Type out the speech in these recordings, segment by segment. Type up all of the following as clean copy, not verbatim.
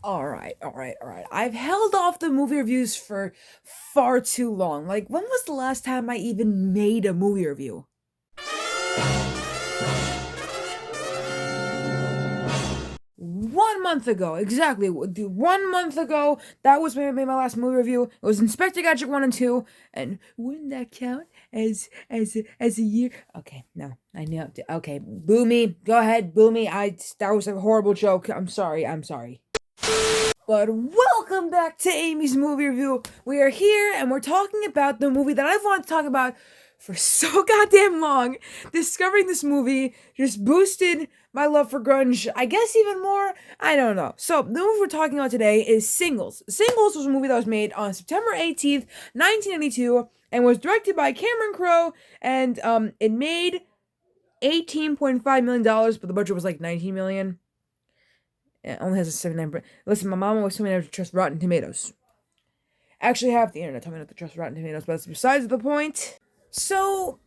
All right. I've held off the movie reviews for far too long. Like, when was the last time I even made a movie review? 1 month ago, exactly. 1 month ago, that was when I made my last movie review. It was Inspector Gadget 1 and 2, and wouldn't that count as a year? Okay, no, I know. Okay, boo me. Go ahead, boo me. That was a horrible joke. I'm sorry. But welcome back to Amy's movie review. We are here and we're talking about the movie that I've wanted to talk about for so goddamn long. Discovering this movie just boosted my love for grunge, I guess even more. I don't know. So, the movie we're talking about today is Singles. Singles was a movie that was made on September 18th, 1992, and was directed by Cameron Crowe, and it made $18.5 million, but the budget was like $19 million. It only has a 79. Listen, my mom always told me never to trust Rotten Tomatoes. Actually, half the internet told me not to trust Rotten Tomatoes, but that's besides the point. So,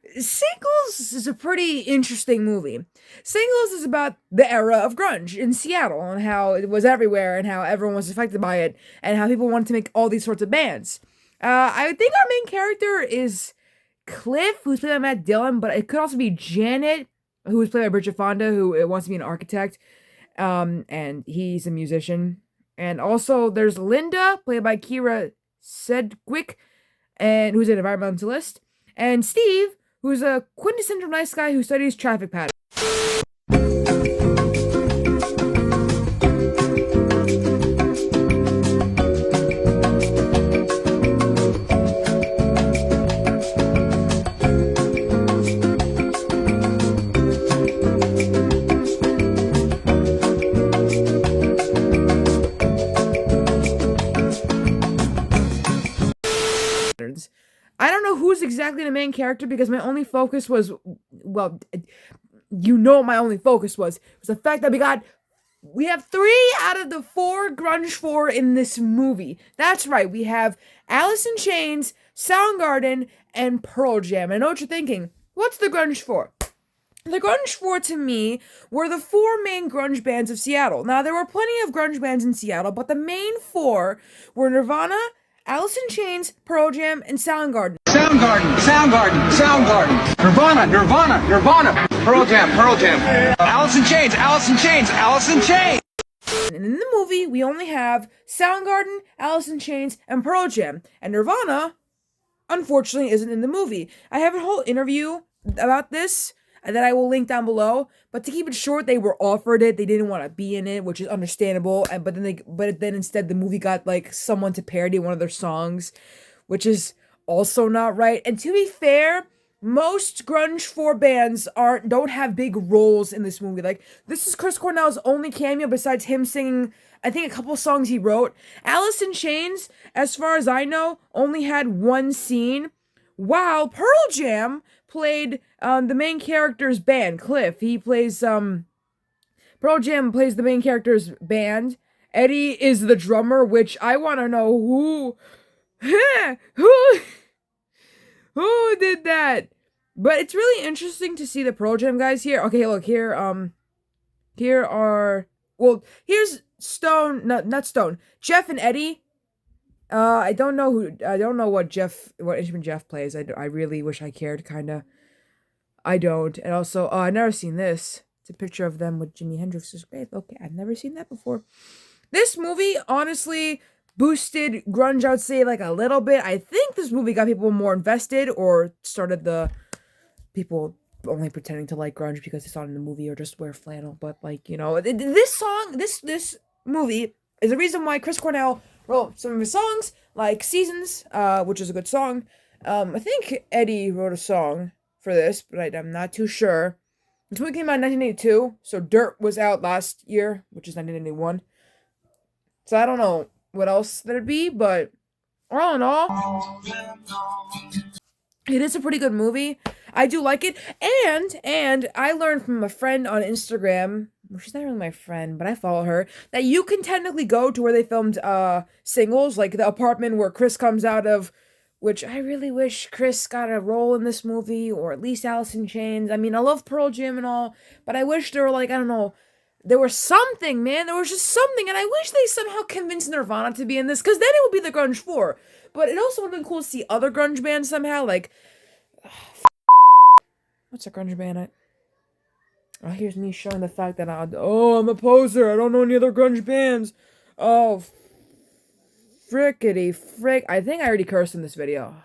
Singles is a pretty interesting movie. Singles is about the era of grunge in Seattle and how it was everywhere and how everyone was affected by it and how people wanted to make all these sorts of bands. I think our main character is Cliff, who's played by Matt Dillon, but it could also be Janet, who was played by Bridget Fonda, who wants to be an architect. And he's a musician. And also there's Linda, played by Kira Sedgwick, and who's an environmentalist, and Steve, who's a quintessential nice guy who studies traffic patterns. I don't know who's exactly the main character because my only focus was, well, my only focus was the fact that we have 3 out of the 4 grunge 4 in this movie. That's right, we have Alice in Chains, Soundgarden, and Pearl Jam. I know what you're thinking. What's the grunge 4? The grunge 4 to me were the 4 main grunge bands of Seattle. Now, there were plenty of grunge bands in Seattle, but the main 4 were Nirvana, Alice in Chains, Pearl Jam, and Soundgarden. Soundgarden. Nirvana. Pearl Jam. Alice in Chains. And in the movie, we only have Soundgarden, Alice in Chains, and Pearl Jam. And Nirvana, unfortunately, isn't in the movie. I have a whole interview about this that I will link down below. But to keep it short, they were offered it. They didn't want to be in it, which is understandable. But then instead the movie got like someone to parody one of their songs, which is also not right. And to be fair, most grunge 4 bands don't have big roles in this movie. Like, this is Chris Cornell's only cameo besides him singing, I think, a couple songs he wrote. Alice in Chains, as far as I know, only had 1 scene, while Pearl Jam played the main character's band, Cliff. He plays Pearl Jam plays the main character's band. Eddie is the drummer, which I want to know who did that. But it's really interesting to see the Pearl Jam guys here. Okay, look here. Here's Stone, not Stone. Jeff and Eddie. I don't know what instrument Jeff plays. I really wish I cared, kinda. I don't. And also, I've never seen this. It's a picture of them with Jimi Hendrix's grave. Okay, I've never seen that before. This movie, honestly, boosted grunge, I would say, like a little bit. I think this movie got people more invested, or started the people only pretending to like grunge because they saw it in the movie or just wear flannel. But, like, this movie is the reason why Chris Cornell wrote some of his songs, like Seasons, which is a good song. I think Eddie wrote a song for this, but I'm not too sure. This movie came out in 1982, so Dirt was out last year, which is 1981. So I don't know what else there'd be, but all in all, it is a pretty good movie. I do like it, and I learned from a friend on Instagram, well, she's not really my friend, but I follow her, that you can technically go to where they filmed Singles, like the apartment where Chris comes out of, which I really wish Chris got a role in this movie, or at least Alice in Chains. I mean, I love Pearl Jam and all, but I wish there were, like, I don't know, There was something, man. There was just something, and I wish they somehow convinced Nirvana to be in this, because then it would be the Grunge 4. But it also would have been cool to see other grunge bands somehow, like... What's a grunge band? Oh, here's me showing the fact that I'm a poser. I don't know any other grunge bands. Oh, frickety frick. I think I already cursed in this video.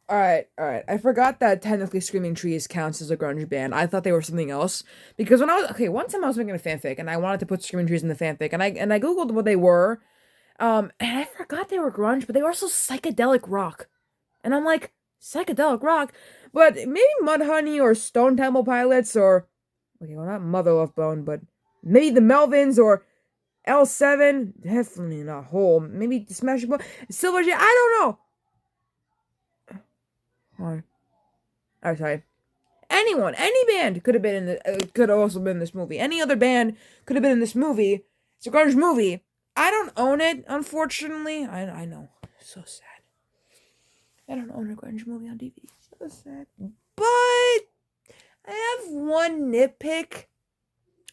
Alright. I forgot that technically Screaming Trees counts as a grunge band. I thought they were something else. Because when one time I was making a fanfic, and I wanted to put Screaming Trees in the fanfic, and I googled what they were, and I forgot they were grunge, but they were also psychedelic rock. And I'm like, psychedelic rock? But maybe Mudhoney or Stone Temple Pilots, or... Okay, well, not Mother Love Bone, but maybe the Melvins, or L7, definitely not Hole. Maybe Smashing Pumpkins, Silver J. I don't know. Oh, sorry. Anyone, any band could have been in the, could have also been in this movie. Any other band could have been in this movie. It's a grunge movie. I don't own it, unfortunately. I know, so sad. I don't own a grunge movie on DVD. So sad. But I have one nitpick.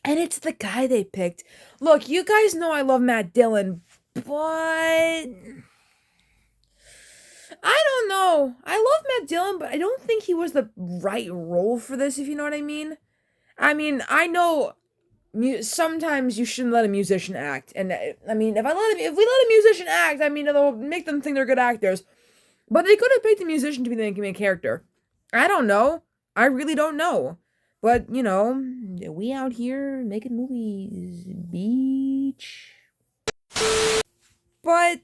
And it's the guy they picked. Look, you guys know I love Matt Dillon, but... I don't know. I love Matt Dillon, but I don't think he was the right role for this, if you know what I mean. I mean, I know sometimes you shouldn't let a musician act. And, I mean, if we let a musician act, I mean, it'll make them think they're good actors. But they could have picked the musician to be the main character. I don't know. I really don't know. But, you know, we out here making movies. Beach. But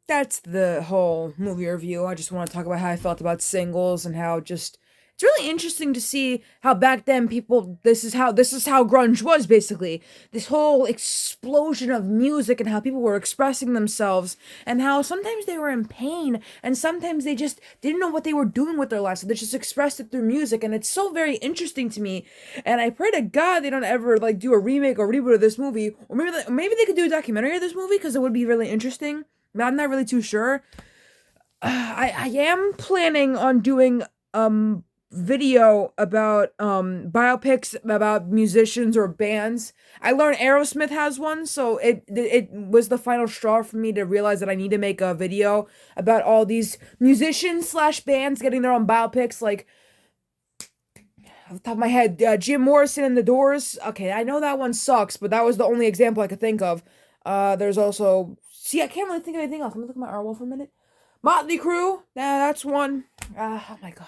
that's the whole movie review. I just want to talk about how I felt about singles and how just... It's really interesting to see how back then people... This is how grunge was, basically. This whole explosion of music and how people were expressing themselves and how sometimes they were in pain and sometimes they just didn't know what they were doing with their lives, so they just expressed it through music, and it's so very interesting to me. And I pray to God they don't ever, like, do a remake or reboot of this movie, or maybe they could do a documentary of this movie, because it would be really interesting. I'm not really too sure. I am planning on doing video about biopics about musicians or bands. I learned Aerosmith has one, so it was the final straw for me to realize that I need to make a video about all these musicians / bands getting their own biopics. Like, off the top of my head, Jim Morrison and The Doors. Okay, I know that one sucks, but that was the only example I could think of. There's also... See, I can't really think of anything else. Let me look at my R-Wall for a minute. Motley Crue. Yeah, that's one. Oh my god.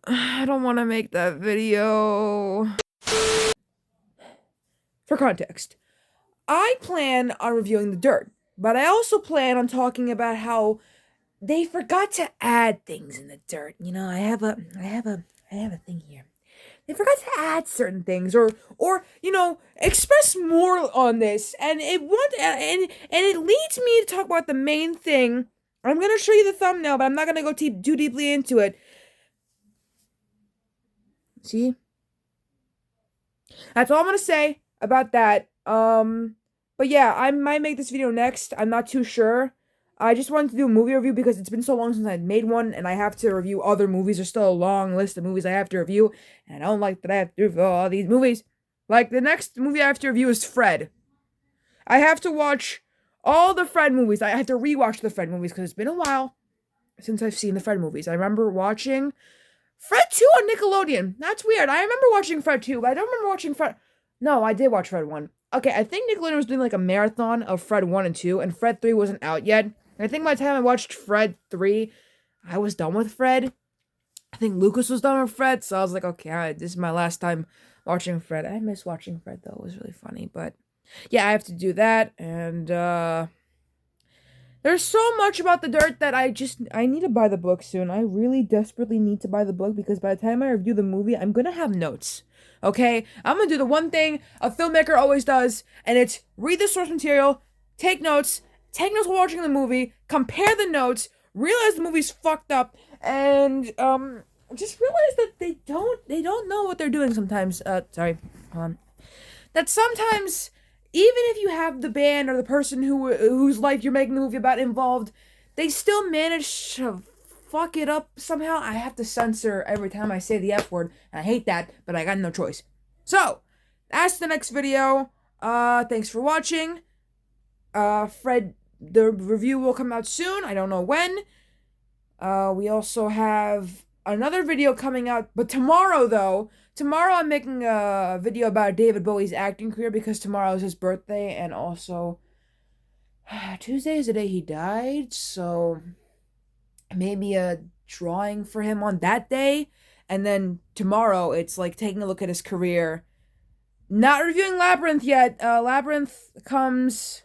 I don't want to make that video. For context, I plan on reviewing The Dirt, but I also plan on talking about how they forgot to add things in The Dirt. You know, I have a thing here. They forgot to add certain things, or you know, express more on this, and it leads me to talk about the main thing. I'm gonna show you the thumbnail, but I'm not gonna go too deeply into it. See, that's all I'm gonna say about that. But yeah, I might make this video next. I'm not too sure. I just wanted to do a movie review because it's been so long since I made one, and I have to review other movies. There's still a long list of movies I have to review, and I don't like that I have to review all these movies. Like, the next movie I have to review is Fred. I have to watch all the Fred movies. I have to rewatch the Fred movies because it's been a while since I've seen the Fred movies. I remember watching Fred 2 on Nickelodeon. That's weird. I remember watching Fred 2, but I don't remember watching Fred... No, I did watch Fred 1. Okay, I think Nickelodeon was doing like a marathon of Fred 1 and 2, and Fred 3 wasn't out yet. I think by the time I watched Fred 3, I was done with Fred. I think Lucas was done with Fred, so I was like, okay, all right, this is my last time watching Fred. I miss watching Fred, though. It was really funny, but yeah, I have to do that, and there's so much about The Dirt that I need to buy the book soon. I really desperately need to buy the book, because by the time I review the movie, I'm gonna have notes, okay? I'm gonna do the one thing a filmmaker always does, and it's read the source material, take notes while watching the movie, compare the notes, realize the movie's fucked up, and just realize that they don't know what they're doing sometimes. Sorry, hold on. That sometimes, even if you have the band or the person whose life you're making the movie about involved, they still manage to fuck it up somehow. I have to censor every time I say the F word, and I hate that, but I got no choice. So, that's the next video. Thanks for watching. Fred, the review will come out soon. I don't know when. We also have another video coming out, but tomorrow, though. Tomorrow I'm making a video about David Bowie's acting career because tomorrow is his birthday, and also Tuesday is the day he died, so maybe a drawing for him on that day. And then tomorrow it's like taking a look at his career. Not reviewing Labyrinth yet. Labyrinth comes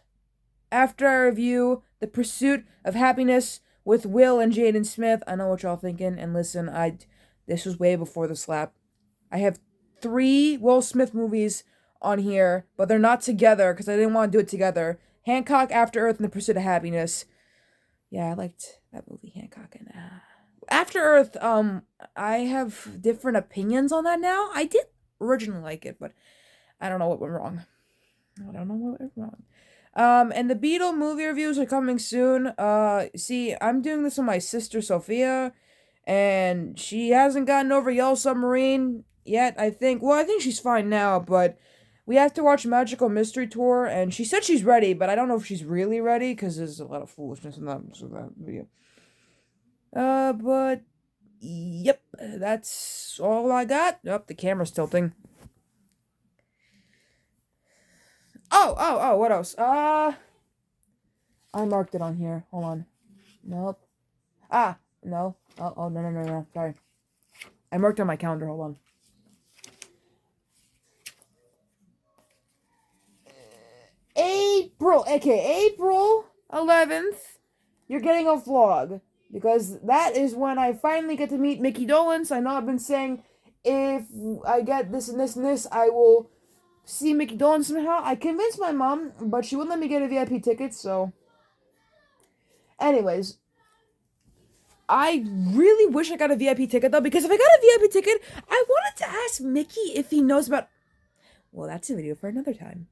after I review The Pursuit of Happiness with Will and Jaden Smith. I know what y'all thinking, and listen, this was way before the slap. I have 3 Will Smith movies on here, but they're not together because I didn't want to do it together. Hancock, After Earth, and The Pursuit of Happiness. Yeah, I liked that movie, Hancock. And After Earth, I have different opinions on that now. I did originally like it, but I don't know what went wrong. And the Beetle movie reviews are coming soon. See, I'm doing this with my sister Sophia, and she hasn't gotten over Yellow Submarine yet, I think. Well, I think she's fine now, but we have to watch Magical Mystery Tour, and she said she's ready, but I don't know if she's really ready, because there's a lot of foolishness in that video. But, yep, that's all I got. Oh, the camera's tilting. Oh, what else? I marked it on here. Hold on. Nope. No. No. Sorry. I marked on my calendar. Hold on. April 11th, you're getting a vlog. Because that is when I finally get to meet Mickey Dolenz. I know I've been saying if I get this and this and this, I will see Mickey Dolenz somehow. I convinced my mom, but she wouldn't let me get a VIP ticket, so... Anyways, I really wish I got a VIP ticket, though, because if I got a VIP ticket, I wanted to ask Mickey if he knows about... Well, that's a video for another time.